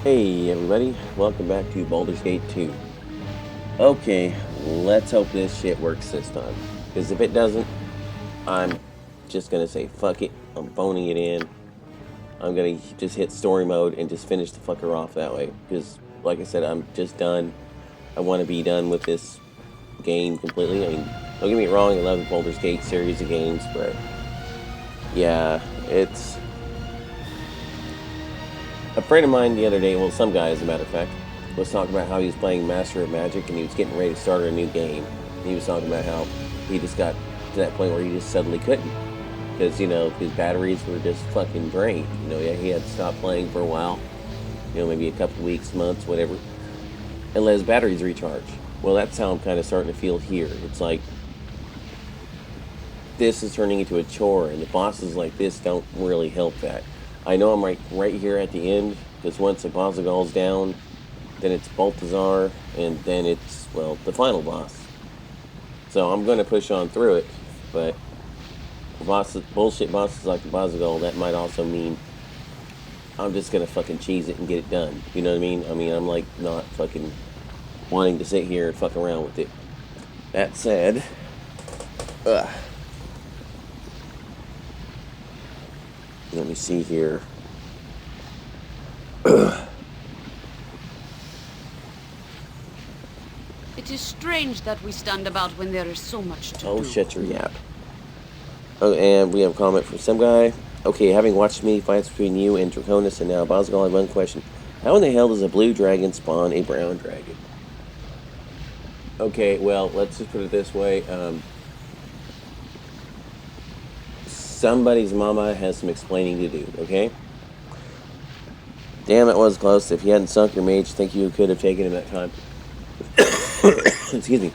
Hey everybody, welcome back to Baldur's Gate 2. Okay, let's hope this shit works this time. Because if it doesn't, I'm just gonna say fuck it, I'm phoning it in. I'm gonna just hit story mode and just finish the fucker off that way. Because, like I said, I'm just done. I want to be done with this game completely. I mean, don't get me wrong, I love the Baldur's Gate series of games, but yeah, it's... A friend of mine the other day, well, some guy as a matter of fact, was talking about how he was playing Master of Magic and he was getting ready to start a new game. He was talking about how he just got to that point where he just suddenly couldn't. Because, his batteries were just fucking drained. Yeah, he had to stop playing for a while. Maybe a couple weeks, months, whatever. And let his batteries recharge. Well, that's how I'm kind of starting to feel here. It's like, this is turning into a chore, and the bosses like this don't really help that. I know I'm right here at the end, because once the Bosagol's down, then it's Balthazar, and then it's, well, the final boss. So I'm going to push on through it, but bullshit bosses like the Bosagol, that might also mean I'm just going to fucking cheese it and get it done. You know what I mean? I'm like not fucking wanting to sit here and fuck around with it. That said, ugh. Let me see here. It is strange that we stand about when there is so much to do. Oh, shut your yap. Oh, and we have a comment from some guy. Okay, having watched many fights between you and Draconis and now Bosgal, I have one question. How in the hell does a blue dragon spawn a brown dragon? Okay, well, let's just put it this way. Somebody's mama has some explaining to do, okay? Damn, it was close. If you hadn't sunk your mage, think you could have taken him that time. Excuse me.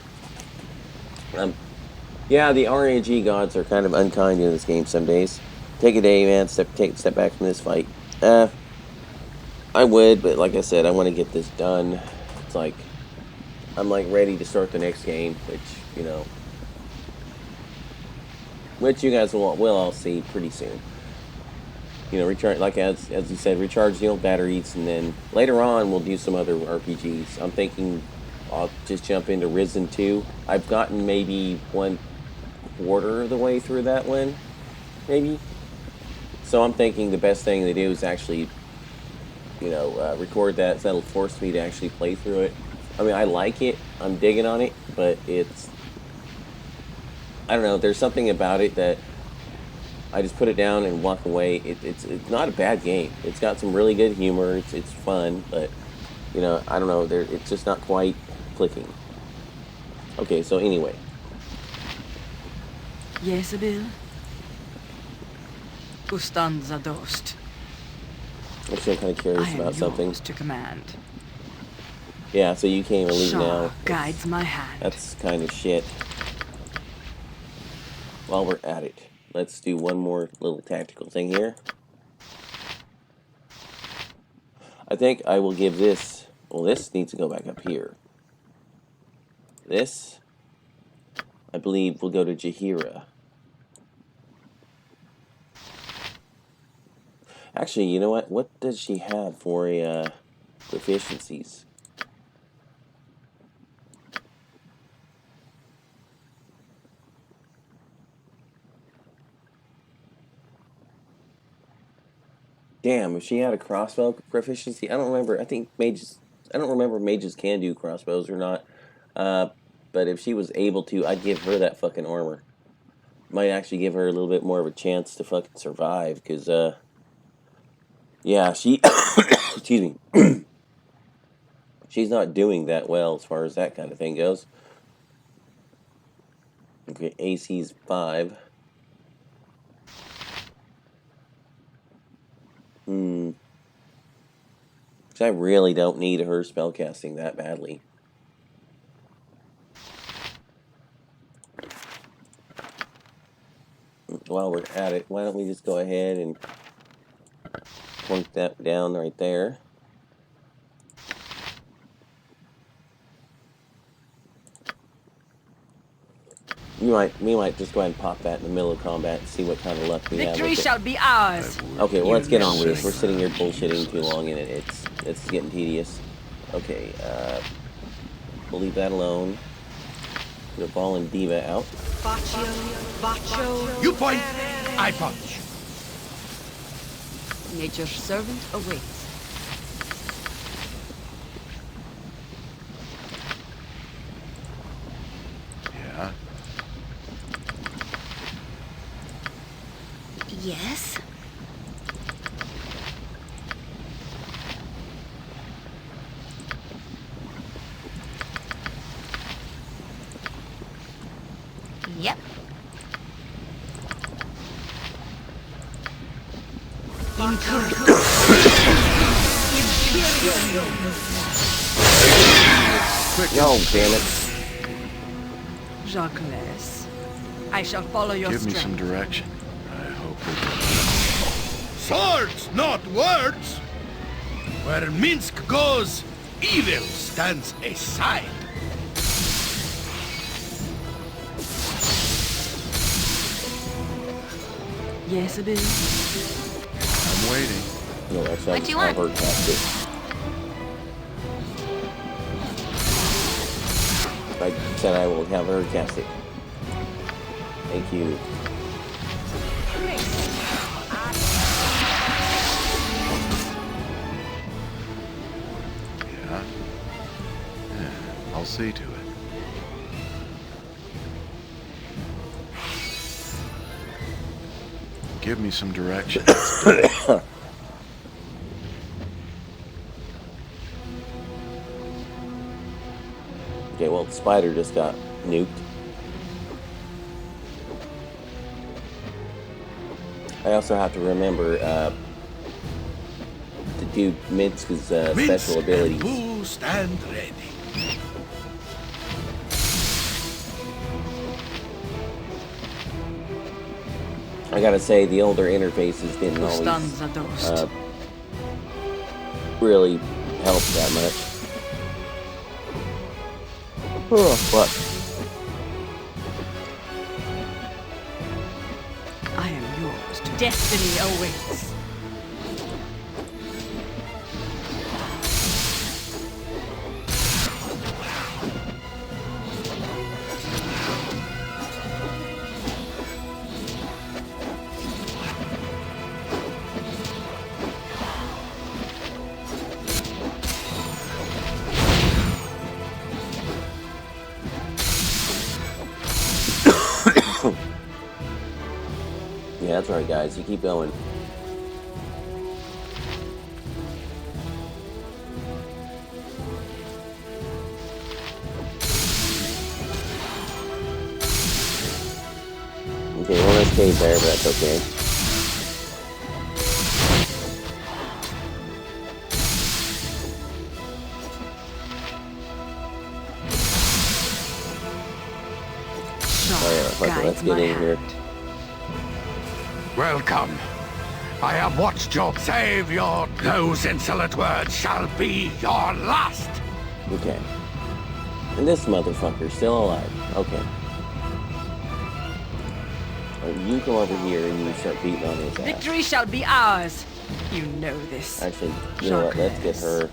Yeah, the RNG gods are kind of unkind in this game some days. Take a day, man. Take a step back from this fight. I would, but like I said, I want to get this done. It's like I'm like ready to start the next game, which you guys will all see pretty soon. Recharge, like as you said, recharge the old batteries, and then later on we'll do some other RPGs. I'm thinking I'll just jump into Risen 2. I've gotten maybe 1/4 of the way through that one, maybe. So I'm thinking the best thing to do is actually, record that. So that'll force me to actually play through it. I mean, I like it. I'm digging on it, but I don't know. There's something about it that I just put it down and walk away. It's not a bad game. It's got some really good humor. It's fun, but I don't know. It's just not quite clicking. Okay, so anyway. Jezebel? Ustanza dost. I'm still kind of curious about something. To command. Yeah, so you can't even leave now. Guides my hand. That's kind of shit. While we're at it, let's do one more little tactical thing here. I think I will give this... Well, this needs to go back up here. This, I believe, will go to Jaheira. Actually, you know what? What does she have for proficiencies? Damn, if she had a crossbow proficiency, I don't remember. I think mages... I don't remember if mages can do crossbows or not. But if she was able to, I'd give her that fucking armor. Might actually give her a little bit more of a chance to fucking survive, because, yeah, she... excuse me. She's not doing that well as far as that kind of thing goes. Okay, AC's 5. Because I really don't need her spellcasting that badly. While we're at it, why don't we just go ahead and plunk that down right there. We might just go ahead and pop that in the middle of combat and see what kind of luck we have Victory with it. shall be ours. Okay, well, You let's get on know with this. We're this. sitting here bullshitting too long, and it's getting tedious. Okay, we'll leave that alone. Put a ball and diva out. You point, I punch. Nature's servant awaits. Yeah. Yes? Yep. No, damn it. Jacques, I shall follow your Give me strength. some direction. I hope Swords, not words. Where Minsk goes, evil stands aside. Yes, Abil. I'm waiting. No, that's What do you want? Heard casket. I said I will have her cast it. Thank you. Yeah. I'll see to it. Give me some direction. Okay, well, the spider just got nuked. I also have to remember to do Minsk's Minsk special abilities. and Boo stand ready. I gotta say, the older interfaces didn't always Stanza dost. really help that much. Oh, fuck. I am yours. Destiny awaits. Yeah, that's right, guys. You keep going. Okay, well, let's cave there, but that's okay. Sharp fuck it, let's guides get my in here. hand. Welcome. I have watched your savior. Those insolent words shall be your last. Okay. And this motherfucker's still alive. Okay. You come over here and you start beating on his ass. Victory shall be ours. You know this. Actually, you know what? Let's get her.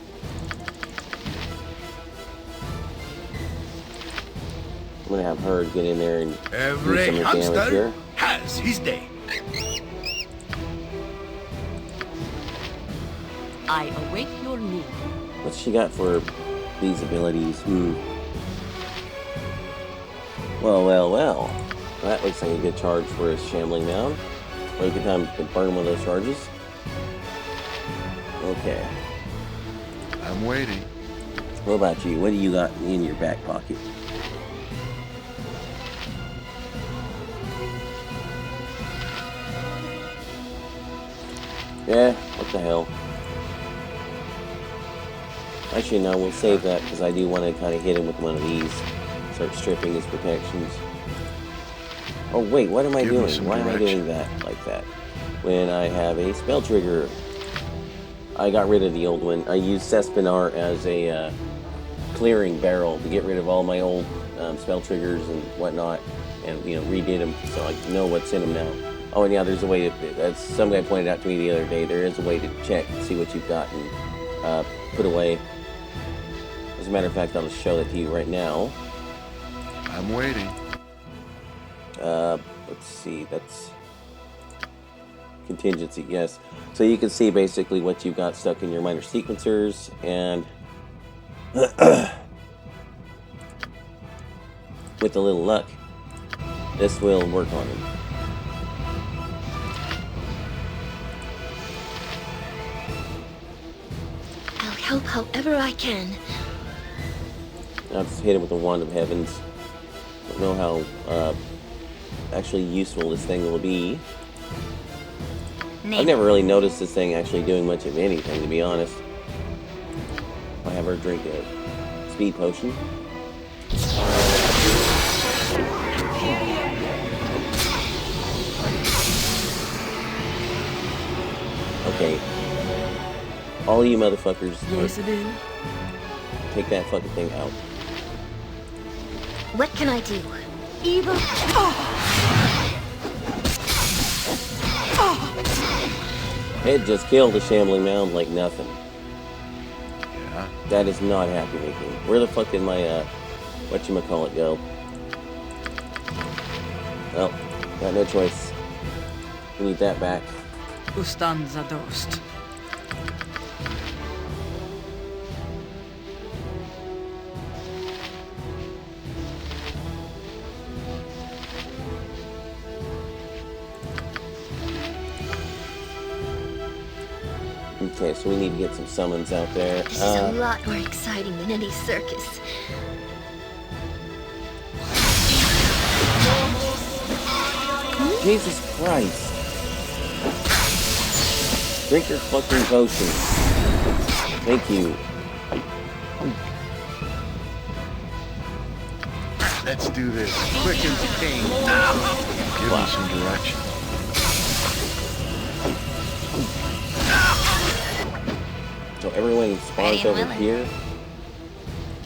I'm gonna have her get in there and do Every some damage hamster here. has his day. I await your need. What's she got for these abilities? Well. That looks like a good charge for us shambling down. Or a good time to burn one of those charges. Okay. I'm waiting. What about you? What do you got in your back pocket? Yeah, what the hell. Actually, no, we'll save that because I do want to kind of hit him with one of these. Start stripping his protections. Oh, wait, what am I Give me doing? some Why am I direction. doing that like that? When I have a spell trigger. I got rid of the old one. I used Sespinar as a clearing barrel to get rid of all my old spell triggers and whatnot. and redid them, so I know what's in them now. Oh, and yeah, there's a way to, as some guy pointed out to me the other day, there is a way to check and see what you've got and put away. As a matter of fact, I'll just show that to you right now. I'm waiting. Let's see, that's contingency, yes. So you can see basically what you've got stuck in your minor sequencers, and with a little luck, this will work on them. I'll help however I can. I'll just hit it with the wand of heavens. Don't know how actually useful this thing will be. I've never really noticed this thing actually doing much of anything, to be honest. I have her drink a speed potion. Okay. All you motherfuckers, Yes, it is. take that fucking thing out. What can I do? Evil. It just killed a shambling mound like nothing. Yeah. That is not happy making. Where the fuck did my, whatchamacallit go? Well, got no choice. We need that back. Ustanza dost. Okay, so we need to get some summons out there. This is a lot more exciting than any circus. Jesus Christ. Drink your fucking potion. Thank you. Let's do this. Quick and clean. Give me some direction. So everyone spawns over willing. here.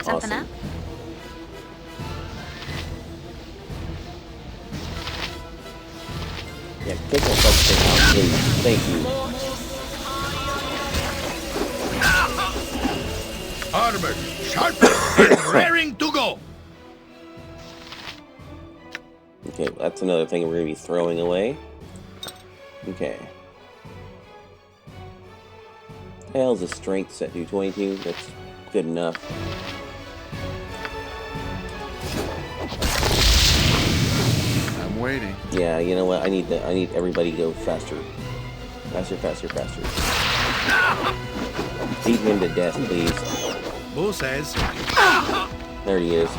Something Awesome. up? Yeah, take that fucking thing out, please. Thank you. Armored, sharp, and raring to go. Okay, that's another thing we're gonna be throwing away. Okay. Hell's a strength set do 22. That's good enough. I'm waiting. Yeah, you know what? I need everybody to go faster. Faster, faster, faster. Beat him to death, please. Who says? There he is.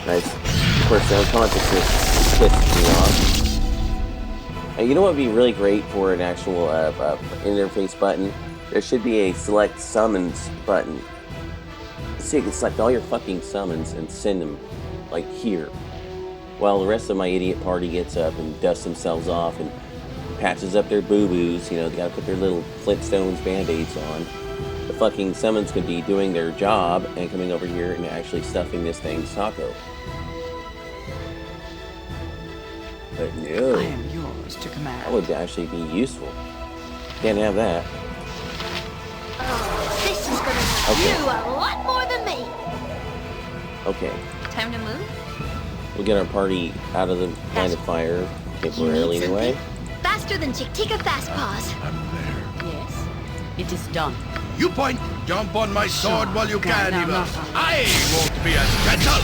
Nice. Of course, the unconsciousness pisses me off. And you know what would be really great for an actual interface button? There should be a select summons button. So you can select all your fucking summons and send them, like, here. While the rest of my idiot party gets up and dusts themselves off and patches up their boo-boos, they gotta put their little Flintstones band-aids on. The fucking summons could be doing their job and coming over here and actually stuffing this thing's taco. But no, I am yours to command. that would actually be useful. Can't have that. Oh, this is gonna help Okay. you a lot more than me. Okay, Time to move? we'll get our party out of the line of fire temporarily You need anyway. something faster than Chick-Tika Fast Paws. I'm there. Yes, it is done. You point, jump on my sword while you Okay, can, now, Eva. now. I won't be as gentle.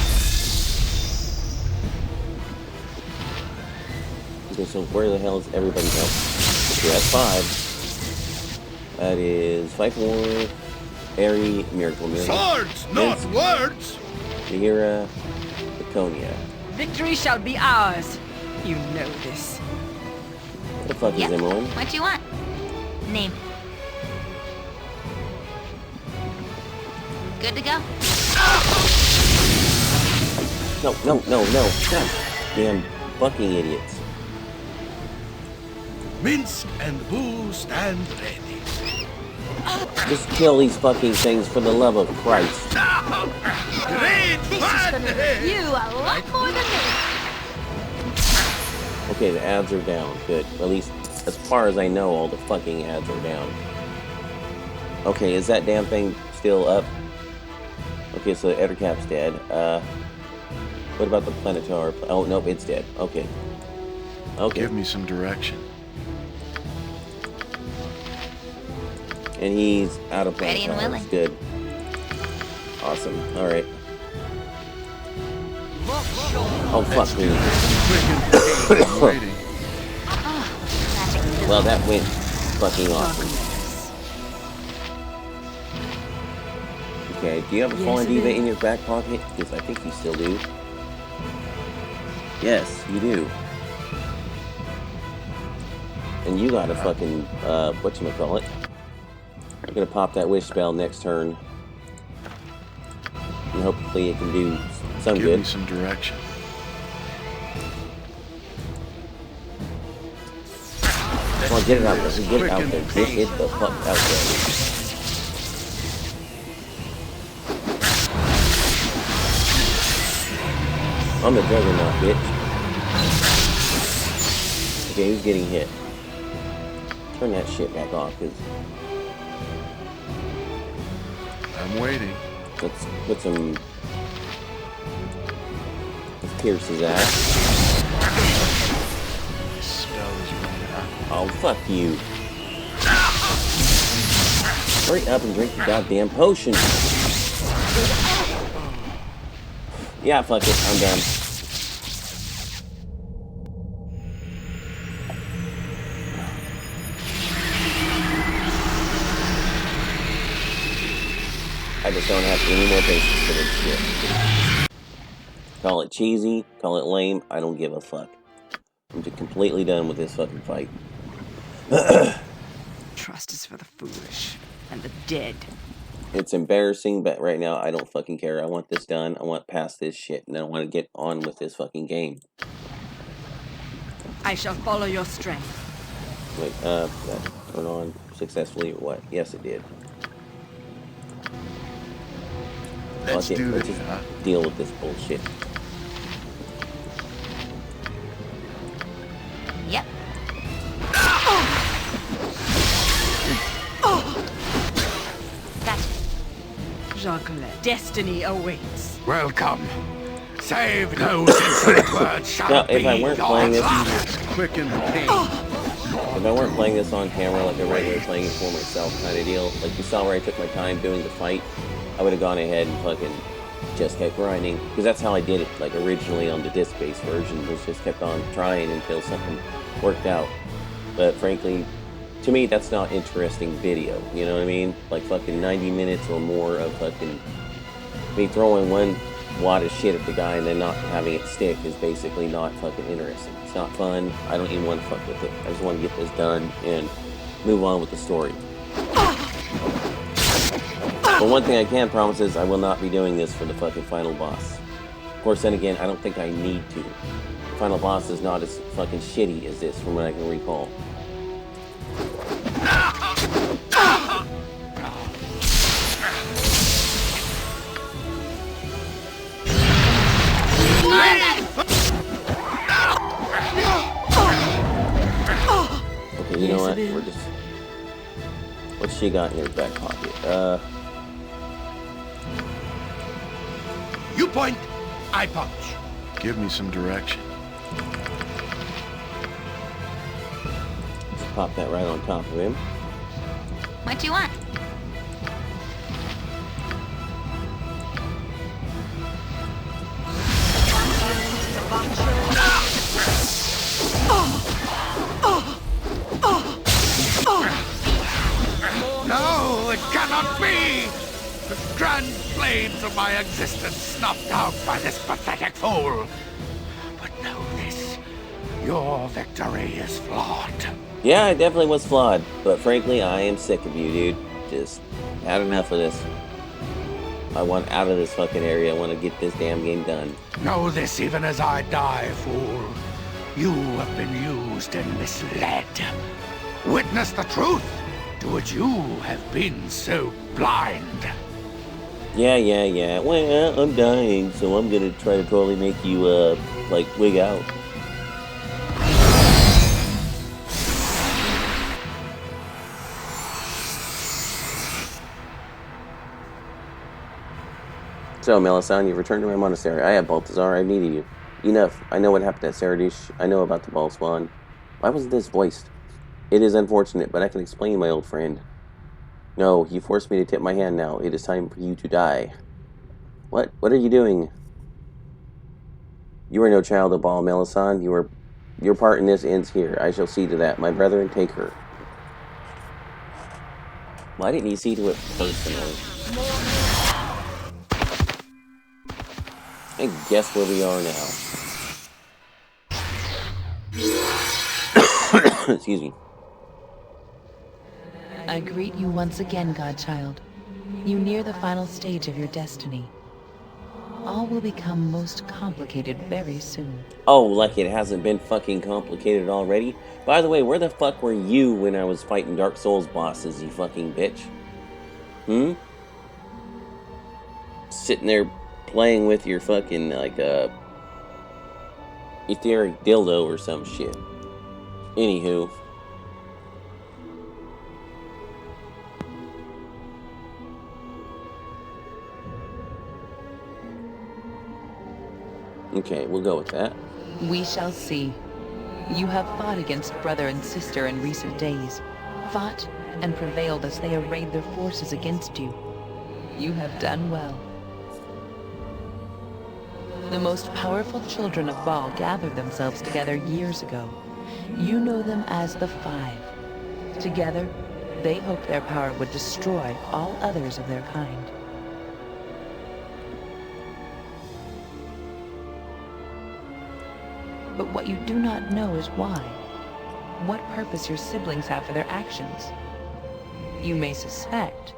Okay, so where the hell is everybody else? Okay, that's 5. That is 5 more. Airy, Miracle, Swords, not Vince, words. Mihira, Laconia. Victory shall be ours. You know this. What the fuck is Emerald? What you want? Name. Good to go. No. God damn fucking idiots. Mince and Boo stand ready. Just kill these fucking things for the love of Christ. Great This is fun! gonna hurt you a lot more than me. Okay, the ads are down. Good. At least, as far as I know, all the fucking ads are down. Okay, is that damn thing still up? Okay, so the Ettercap's dead. What about the Planetar? Oh, nope, it's dead. Okay. Okay. Give me some direction. And he's out of Ready and Planetars. willing. Good. Awesome. Alright. Oh, fuck me. Quick and clean. I'm waiting. Traffic. Well, that went fucking awesome. Okay, do you have a Yes, Fallen it Diva is. in your back pocket? Because I think you still do. Yes, you do. And you got a fucking, whatchamacallit. I'm gonna pop that wish spell next turn. And hopefully it can do some Give good. me some direction. Come on, get it out there. Get it out there. Get it the fuck out there. I'm the juggernaut, bitch. Okay, who's getting hit? Turn that shit back off, because I'm waiting. let's put some... Let's pierce his ass. This spell is running out. Oh, fuck you. Hurry up and drink the goddamn potion. Yeah, fuck it. I'm done. I just don't have any more patience for this shit. Call it cheesy, call it lame, I don't give a fuck. I'm just completely done with this fucking fight. Trust is for the foolish and the dead. It's embarrassing, but right now I don't fucking care. I want this done. I want past this shit, and I want to get on with this fucking game. I shall follow your strength. Wait, that turned on successfully or what? Yes, it did. Let's Fuck it, do let's this, just huh? deal with this bullshit. Yep. Gotcha. Jean-Colette, destiny awaits. Welcome. Save those insolent words shall Now, be if I weren't your playing this, last. Quick and clean. if I weren't playing this on camera like a regular playing it for myself kind of deal, like you saw where I took my time doing the fight, I would have gone ahead and fucking just kept grinding, because that's how I did it, like originally on the disc-based version, was just kept on trying until something worked out. But frankly, to me, that's not interesting video, you know what I mean? Like fucking 90 minutes or more of fucking me throwing one wad of shit at the guy and then not having it stick is basically not fucking interesting. It's not fun. I don't even want to fuck with it. I just want to get this done and move on with the story. But one thing I can promise is I will not be doing this for the fucking final boss. Of course, then again, I don't think I need to. The final boss is not as fucking shitty as this, from what I can recall. Okay, you know what? We're just... What's she got in her back pocket? You point, I punch. Give me some direction. Just pop that right on top of him. What you want? No, it cannot be! The grand flames of my existence snuffed out by this pathetic fool. But know this, your victory is flawed. Yeah, it definitely was flawed, but frankly, I am sick of you, dude. Just had enough of this. I want out of this fucking area. I want to get this damn game done. Know this even as I die, fool. You have been used and misled. Witness the truth to which you have been so blind. Yeah. Well, I'm dying, so I'm gonna try to totally make you, like, wig out. So, Melisande, you've returned to my monastery. I have Balthazar. I've needed you. Enough. I know what happened at Saradish. I know about the ball spawn. Why wasn't this voiced? It is unfortunate, but I can explain, my old friend. No, you forced me to tip my hand now. It is time for you to die. What? What are you doing? You are no child of Baal, Melisande. Your part in this ends here. I shall see to that. My brethren, take her. Why didn't he see to it personally? And guess where we are now. Excuse me. I greet you once again, Godchild. You near the final stage of your destiny. All will become most complicated very soon. Oh, like it hasn't been fucking complicated already? By the way, where the fuck were you when I was fighting Dark Souls bosses, you fucking bitch? Sitting there playing with your fucking, like, etheric dildo or some shit. Anywho. Okay, we'll go with that. We shall see. You have fought against brother and sister in recent days. Fought and prevailed as they arrayed their forces against you. You have done well. The most powerful children of Baal gathered themselves together years ago. You know them as the Five. Together, they hoped their power would destroy all others of their kind. But what you do not know is why. What purpose your siblings have for their actions. You may suspect,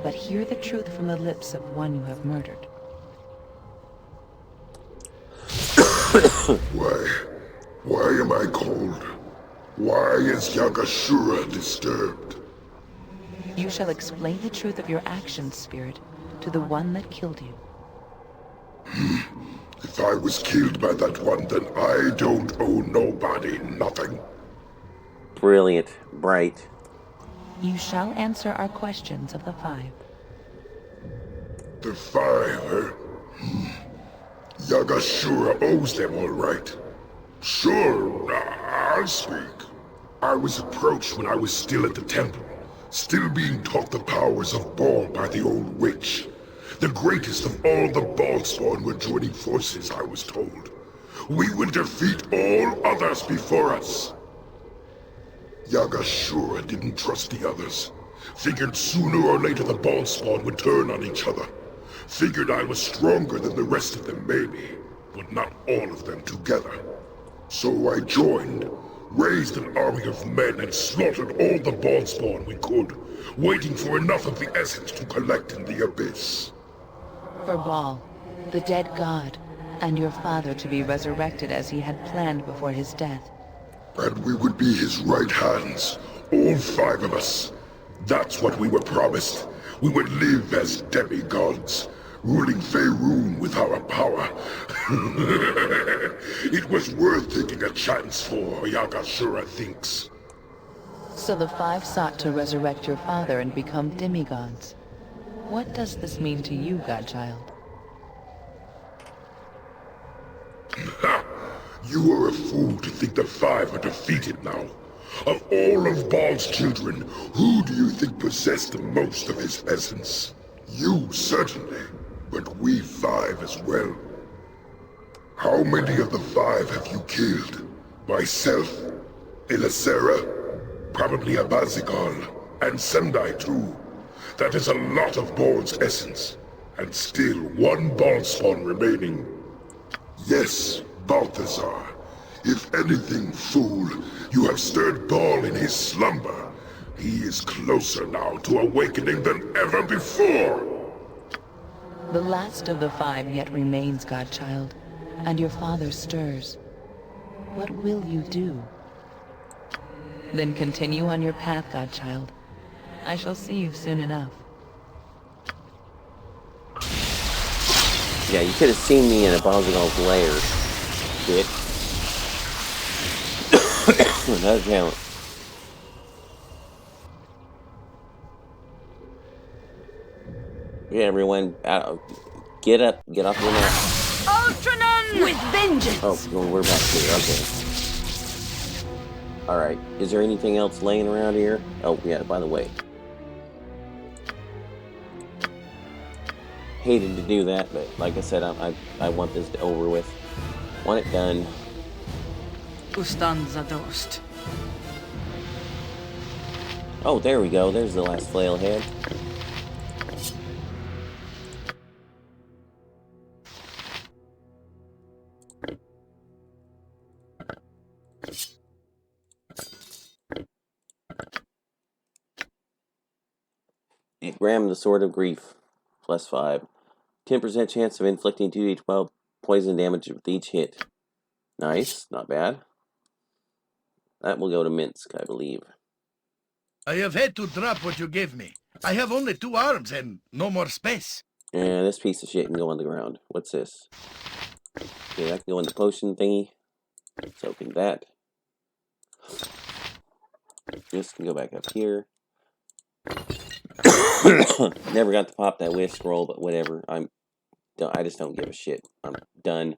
but hear the truth from the lips of one you have murdered. Why am I cold? Why is Yagashura disturbed? You shall explain the truth of your actions, Spirit, to the one that killed you. If I was killed by that one, then I don't owe nobody nothing. Brilliant. Bright. You shall answer our questions of the Five. The Five, huh? Yagashura owes them all right. Sure, I'll speak. I was approached when I was still at the temple, still being taught the powers of Baal by the old witch. The greatest of all the Baalspawn were joining forces, I was told. We will defeat all others before us. Yagashura didn't trust the others. Figured sooner or later the Baalspawn would turn on each other. Figured I was stronger than the rest of them maybe, but not all of them together. So I joined, raised an army of men and slaughtered all the Baalspawn we could, waiting for enough of the essence to collect in the abyss. For Baal, the dead god, and your father to be resurrected as he had planned before his death. And we would be his right hands, all five of us. That's what we were promised. We would live as demigods, ruling Faerun with our power. It was worth taking a chance for, Yagashura thinks. So the Five sought to resurrect your father and become demigods. What does this mean to you, Godchild? You are a fool to think the Five are defeated now. Of all of Baal's children, who do you think possessed the most of his essence? You, certainly, but we Five as well. How many of the Five have you killed? Myself? Ilisera? Probably Abazigal, and Sendai too. That is a lot of Baal's essence, and still one Baalspawn remaining. Yes, Balthazar. If anything, fool, you have stirred Baal in his slumber. He is closer now to awakening than ever before. The last of the Five yet remains, Godchild, and your father stirs. What will you do? Then continue on your path, Godchild. I shall see you soon enough. Yeah, you could have seen me in a Balzagal's lair, bitch. Another talent. Yeah, everyone, Get up. Get off your mat. Ultranon with vengeance! Oh, well, we're back here. Okay. Alright. Is there anything else laying around here? Oh, yeah, by the way. Hated to do that, but like I said, I want this over with. Want it done. Ustan zadost. Oh, there we go. There's the last flail head. Gram the Sword of Grief. +5. 10% chance of inflicting 2d12 poison damage with each hit. Nice. Not bad. That will go to Minsk, I believe. I have had to drop what you gave me. I have only 2 arms and no more space. And this piece of shit can go on the ground. What's this? Okay, that can go in the potion thingy. So can that. This can go back up here. Never got to pop that wish scroll, but whatever. I just don't give a shit. I'm done.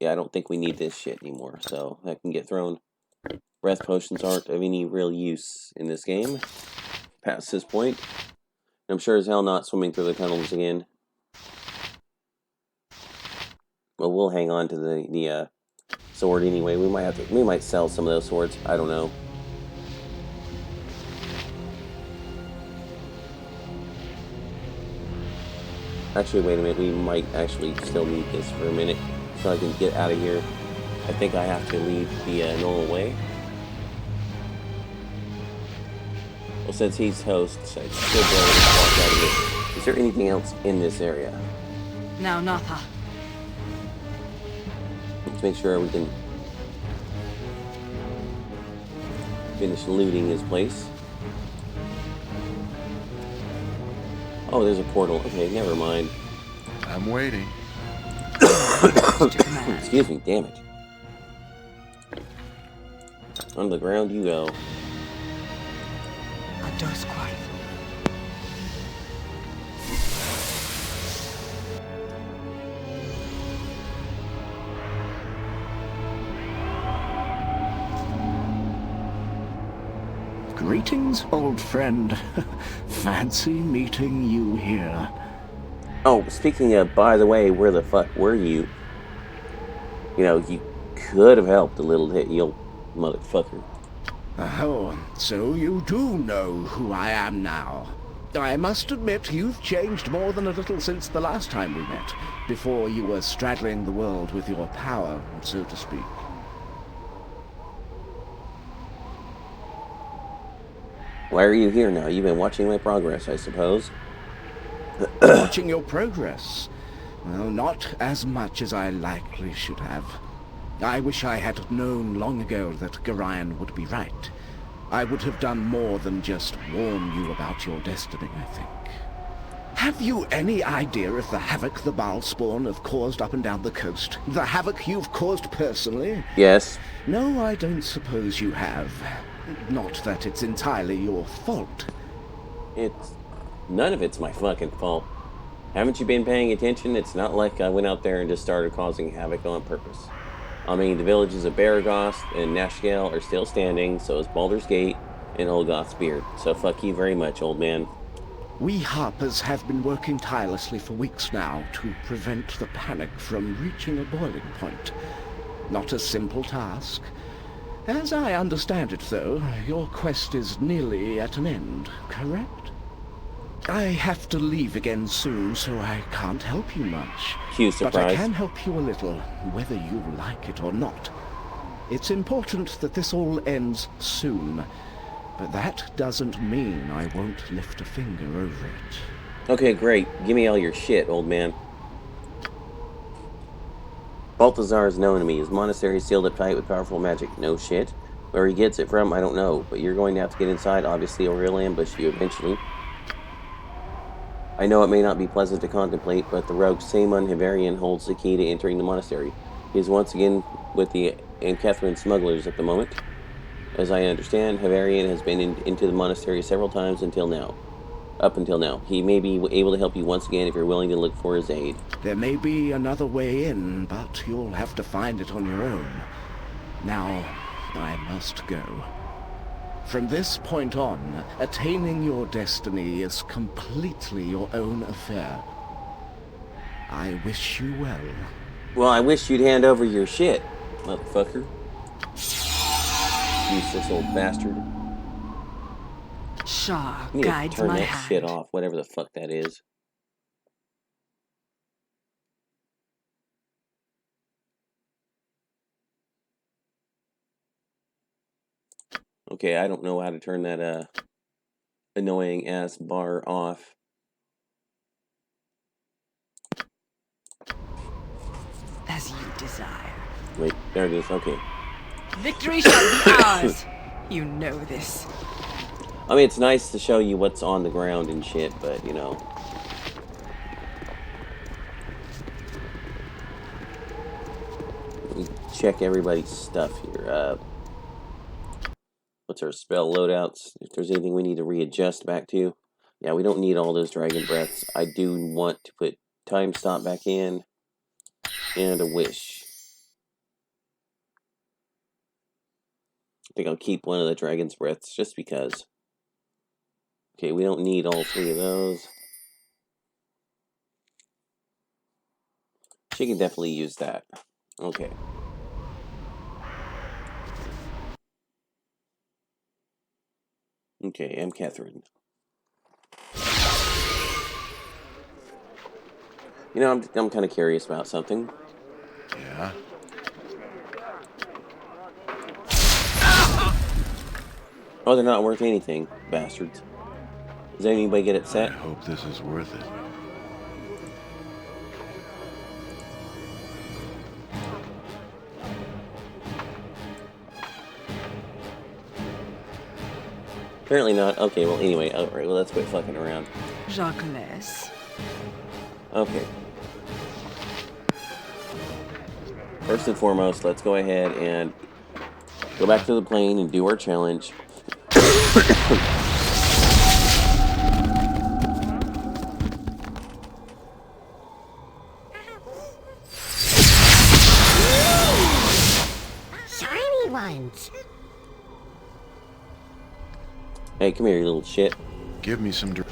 Yeah, I don't think we need this shit anymore, so that can get thrown. Breath potions aren't of any real use in this game. Past this point. I'm sure as hell not swimming through the tunnels again. Well, we'll hang on to the sword anyway. We might sell some of those swords. I don't know. Actually, wait a minute. We might actually still need this for a minute so I can get out of here. I think I have to leave the normal way. Well, since he's host, so I should be able to walk out of here. Is there anything else in this area? Now, Natha. Let's make sure we can finish looting this place. Oh, there's a portal. Okay, never mind. I'm waiting. Excuse me, damn it. On the ground you go. Ados Quarth. Greetings, old friend. Fancy meeting you here. Oh, speaking of, by the way, where the fuck were you? You know, you could have helped a little bit, you motherfucker. Oh, so you do know who I am now. I must admit you've changed more than a little since the last time we met, before you were straddling the world with your power, so to speak. Why are you here now? You've been watching my progress, I suppose. Watching your progress? Well, not as much as I likely should have. I wish I had known long ago that Gorion would be right. I would have done more than just warn you about your destiny, I think. Have you any idea of the havoc the Balspawn have caused up and down the coast? The havoc you've caused personally? Yes. No, I don't suppose you have. Not that it's entirely your fault. None of it's my fucking fault. Haven't you been paying attention? It's not like I went out there and just started causing havoc on purpose. I mean, the villages of Baragost and Nashgale are still standing, so is Baldur's Gate and Olgoth's Beard. So fuck you very much, old man. We Harpers have been working tirelessly for weeks now to prevent the panic from reaching a boiling point. Not a simple task. As I understand it, though, your quest is nearly at an end, correct? I have to leave again soon, so I can't help you much. Cue surprise. But I can help you a little, whether you like it or not. It's important that this all ends soon, but that doesn't mean I won't lift a finger over it. Okay, great. Give me all your shit, old man. Balthazar is known to me. His monastery is sealed up tight with powerful magic. No shit. Where he gets it from, I don't know. But you're going to have to get inside, obviously, or he'll ambush you eventually. I know it may not be pleasant to contemplate, but the rogue Saemon Hivarian holds the key to entering the monastery. He is once again with the Catherine smugglers at the moment. As I understand, Havarian has been into the monastery several times up until now. He may be able to help you once again if you're willing to look for his aid. There may be another way in, but you'll have to find it on your own. Now, I must go. From this point on, attaining your destiny is completely your own affair. I wish you well. Well, I wish you'd hand over your shit, motherfucker. Useless old bastard. Shah I need to guides turn my that hand. shit off, whatever the fuck that is. Okay, I don't know how to turn that annoying ass bar off. As you desire. Wait, there it is. Okay. Victory shall be ours. You know this. I mean, it's nice to show you what's on the ground and shit, but, you know. Let me check everybody's stuff here. What's our spell loadouts? If there's anything we need to readjust back to. Yeah, we don't need all those dragon breaths. I do want to put time stop back in. And a wish. I think I'll keep one of the dragon's breaths just because. Okay, we don't need all three of those. She can definitely use that. Okay. Okay, I'm Catherine. You know, I'm kind of curious about something. Yeah? Oh, they're not worth anything, bastards. Does anybody get upset? I hope this is worth it. Apparently not. Okay, well, anyway, alright, well, let's quit fucking around. Jacques. Okay. First and foremost, let's go ahead and go back to the plane and do our challenge. Shiny ones. Hey, come here, you little shit. Give me some... I hope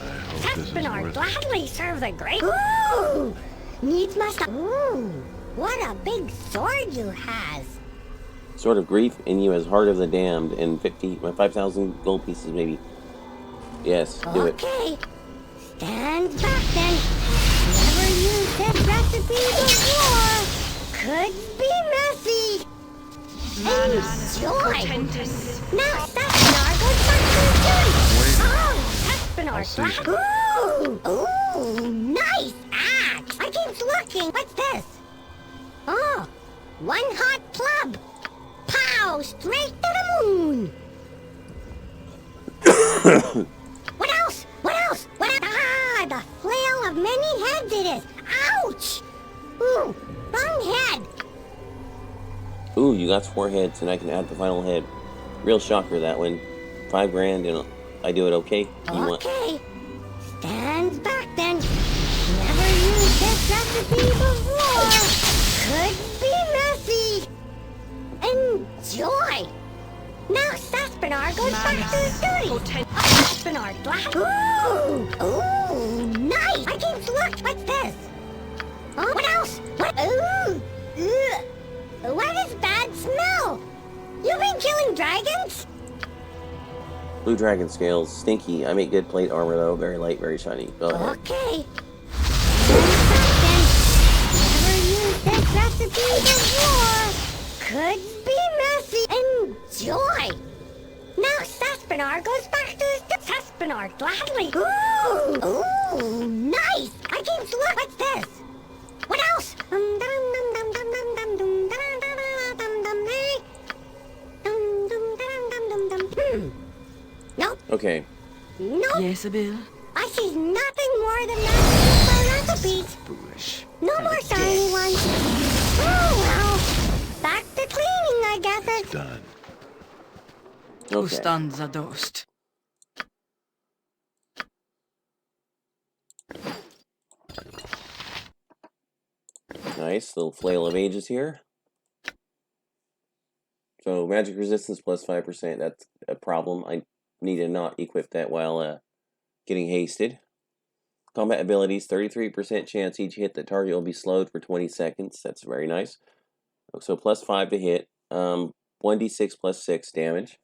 this is Tespinar worth it. gladly serve the great. Ooh! Needs must. Ooh! What a big sword you has. Sword of grief in you as heart of the damned and 5,000 gold pieces maybe. Yes, do it. Okay. Stand back then. Never used this recipe before. Could be messy. Enjoy. Now Tespinar goes back to his duty. Oh, Tespinar season. Ooh, nice axe. I keep looking. What's this? Oh, one hot club. Pow! Straight to the moon. What else? What else? What? Ah, the flail of many heads it is. Ouch! Ooh, wrong head. Ooh, you got 4 heads and I can add the final head. Real shocker, that one. 5 grand and I do it okay? Okay. Stand back then. Never used this recipe before. Could be messy. Enjoy. Now Tespinar goes back to his duty. Tespinar glad. Ooh, nice. I keep look. What's this? Oh, what else? What? Ooh, ugh. What is bad smell? You been killing dragons? Blue dragon scales, stinky. I make good plate armor though, very light, very shiny. Go ahead. Okay. Never used this recipe before. Could be messy. Enjoy. Now Tespinar goes back to his Tespinar gladly. Ooh, nice. I keep look. What's this? What else? Nope. Okay. Nope. Yes, Abil? I see nothing more than that recipes. Foolish. No more shiny ones. Oh well. Back to cleaning, I guess. Done. Who Okay. stands a dust? Nice little flail of ages here. So magic resistance plus 5%. That's a problem. I need to not equip that while getting hasted. Combat abilities, 33% chance each hit the target will be slowed for 20 seconds. That's very nice. So plus 5 to hit. 1d6 plus 6 damage.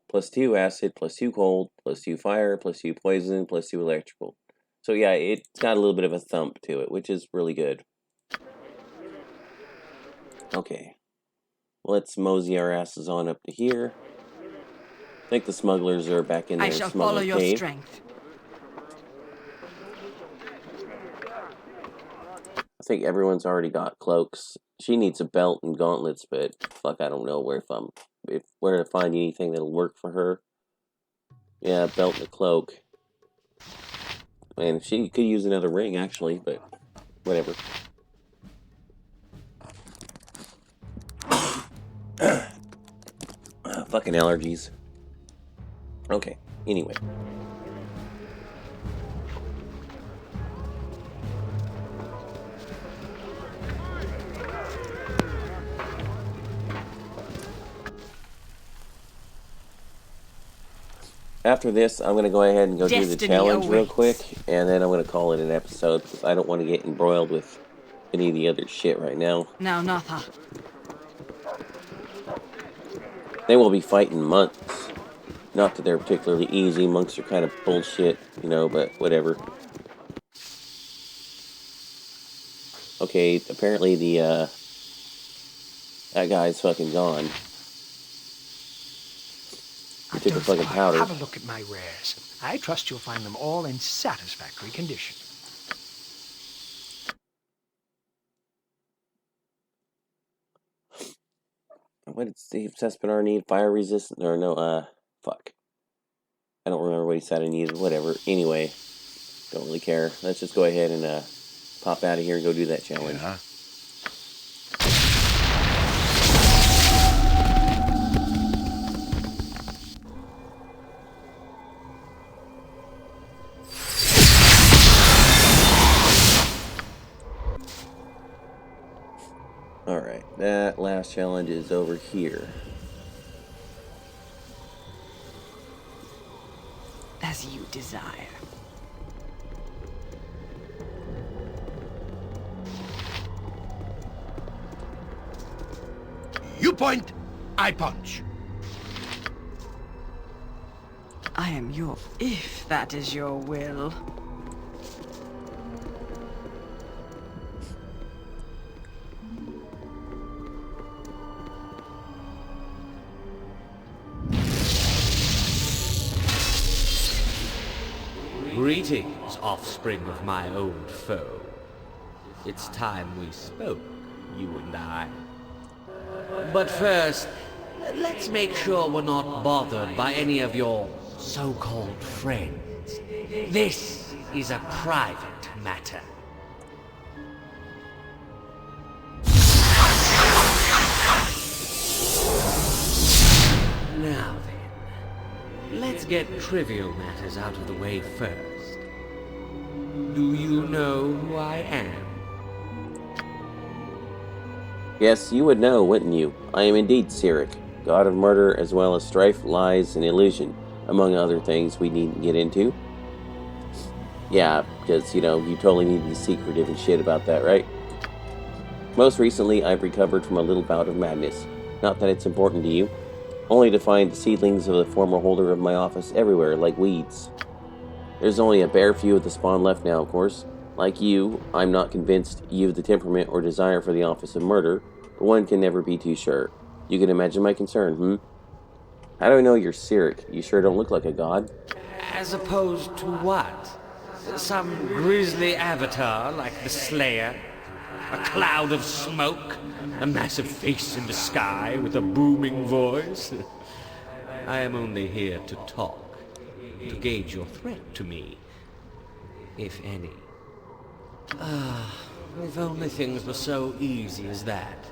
Plus 2 acid, plus 2 cold, plus 2 fire, plus 2 poison, plus 2 electrical. So yeah, it's got a little bit of a thump to it, which is really good. Okay. Let's mosey our asses on up to here. I think the smugglers are back in I their shall follow smuggler your cave. strength. I think everyone's already got cloaks. She needs a belt and gauntlets, but fuck, I don't know where to find anything that'll work for her. Yeah, belt and a cloak. And she could use another ring, actually, but whatever. Fucking allergies. Okay, anyway. After this, I'm going to go ahead and go do the challenge real quick, and then I'm going to call it an episode, because I don't want to get embroiled with any of the other shit right now. Now, Natha. They will be fighting monks. Not that they're particularly easy. Monks are kind of bullshit, you know, but whatever. Okay, apparently that guy's fucking gone. He took a fucking powder. Have a look at my wares. I trust you'll find them all in satisfactory condition. What did Steve Sespinar need? Fire resistant? Or no, fuck. I don't remember what he said I needed. Whatever. Anyway, don't really care. Let's just go ahead and pop out of here and go do that challenge. Yeah. Alright, that last challenge is over here. As you desire. You point, I punch. I am your... if that is your will. Greetings, offspring of my old foe. It's time we spoke, you and I. But first, let's make sure we're not bothered by any of your so-called friends. This is a private matter. Now then, let's get trivial matters out of the way first. Do you know who I am? Yes, you would know, wouldn't you? I am indeed Cyric, god of murder as well as strife, lies, and illusion, among other things we needn't get into. Yeah, because, you know, you totally need to be secretive and shit about that, right? Most recently, I've recovered from a little bout of madness. Not that it's important to you. Only to find the seedlings of the former holder of my office everywhere, like weeds. There's only a bare few of the spawn left now, of course. Like you, I'm not convinced you've the temperament or desire for the office of murder, but one can never be too sure. You can imagine my concern, How do I know you're Cyric? You sure don't look like a god. As opposed to what? Some grisly avatar like the Slayer? A cloud of smoke? A massive face in the sky with a booming voice? I am only here to talk, to gauge your threat to me, if any. If only things were so easy as that.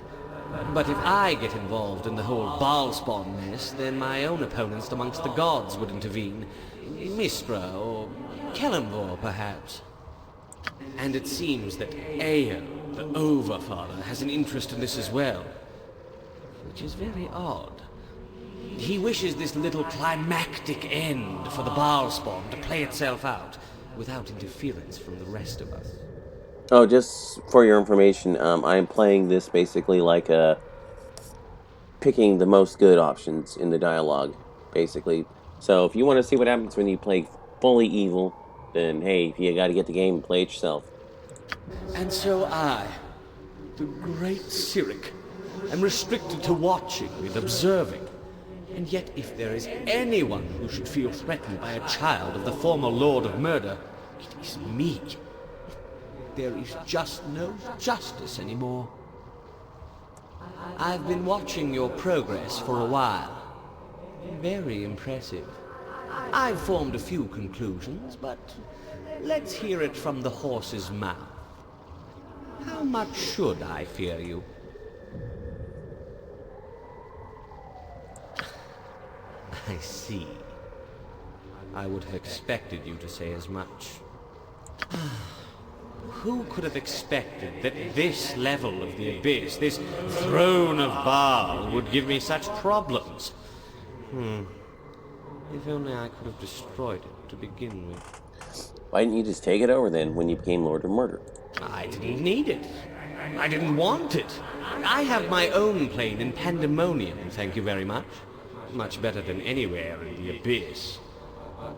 But if I get involved in the whole Balspawn mess, then my own opponents amongst the gods would intervene. Mistra or Kelemvor, perhaps. And it seems that Eo, the Overfather, has an interest in this as well. Which is very odd. He wishes this little climactic end for the Balspawn to play itself out, without interference from the rest of us. Oh, just for your information, I'm playing this basically like picking the most good options in the dialogue, basically. So if you want to see what happens when you play fully evil, then hey, you got to get the game and play it yourself. And so I, the great Cyric, am restricted to watching and observing. And yet if there is anyone who should feel threatened by a child of the former Lord of Murder, it is me. There is just no justice anymore. I've been watching your progress for a while. Very impressive. I've formed a few conclusions, but let's hear it from the horse's mouth. How much should I fear you? I see. I would have expected you to say as much. Who could have expected that this level of the Abyss, this throne of Baal, would give me such problems? If only I could have destroyed it to begin with. Why didn't you just take it over then when you became Lord of Murder? I didn't need it. I didn't want it. I have my own plane in Pandemonium, thank you very much. Much better than anywhere in the Abyss.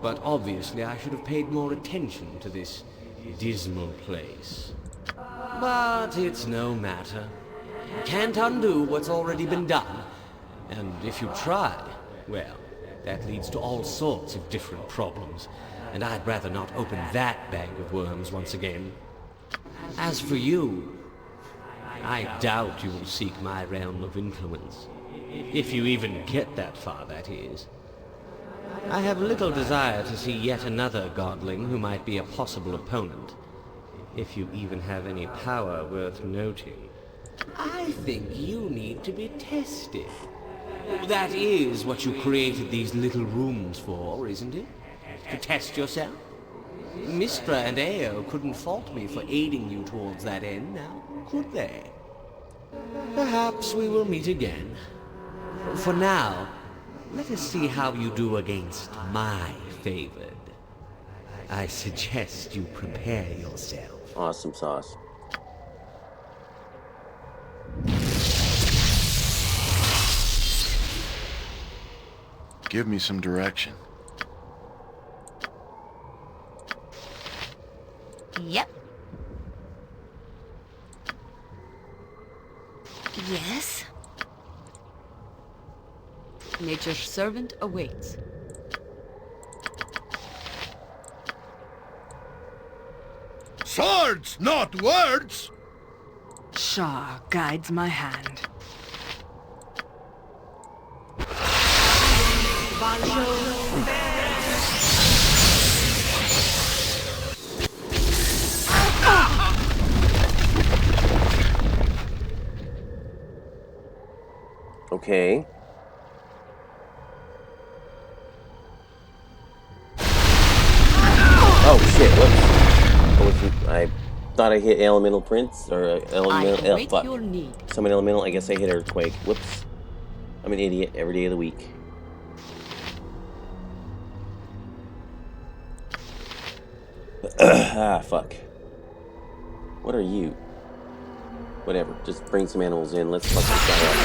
But obviously I should have paid more attention to this dismal place. But it's no matter. Can't undo what's already been done. And if you try, well, that leads to all sorts of different problems. And I'd rather not open that bag of worms once again. As for you, I doubt you will seek my realm of influence. If you even get that far, that is. I have little desire to see yet another godling who might be a possible opponent, if you even have any power worth noting. I think you need to be tested. That is what you created these little rooms for, isn't it? To test yourself? Mistra and Eo couldn't fault me for aiding you towards that end, now, could they? Perhaps we will meet again. For now, let us see how you do against my favored. I suggest you prepare yourself. Awesome sauce. Give me some direction. Yep. Yes? Nature's servant awaits. Swords, not words! Shah guides my hand. Okay. Oh shit, whoops. I thought I hit Elemental Prince, or Elemental... I await your need. Summon Elemental, I guess I hit Earthquake. Whoops. I'm an idiot every day of the week. Fuck. What are you? Whatever, just bring some animals in, let's fuck this guy up.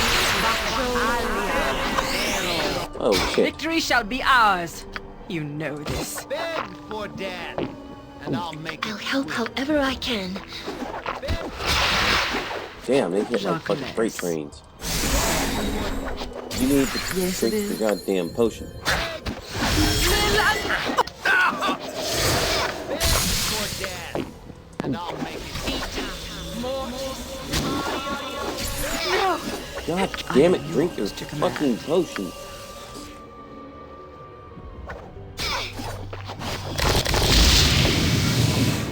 Oh shit. Victory shall be ours. You know this. Beg for Dad, and I'll make it. I'll help however I can. Damn, they hit like fucking freight trains. You need to drink the goddamn potion. For Dad, and I'll make it. God damn it, drink your fucking potion.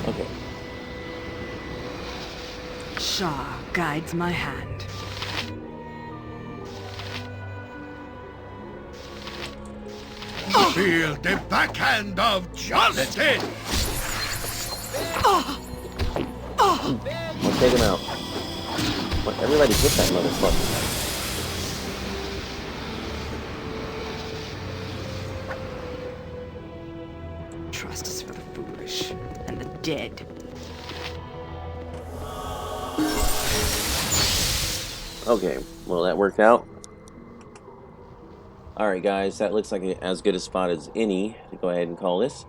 Okay. Shah guides my hand. Feel the backhand of justice! We'll take him out. What, everybody hit that motherfucker. Trust is for the foolish and the dead. Okay, well that worked out. Alright guys, that looks like as good a spot as any to go ahead and call this.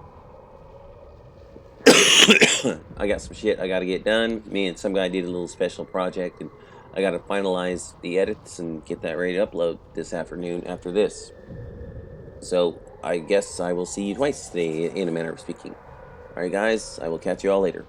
I got some shit I gotta get done. Me and some guy did a little special project, and I gotta finalize the edits and get that ready to upload this afternoon after this. So, I guess I will see you twice today, in a manner of speaking. Alright guys, I will catch you all later.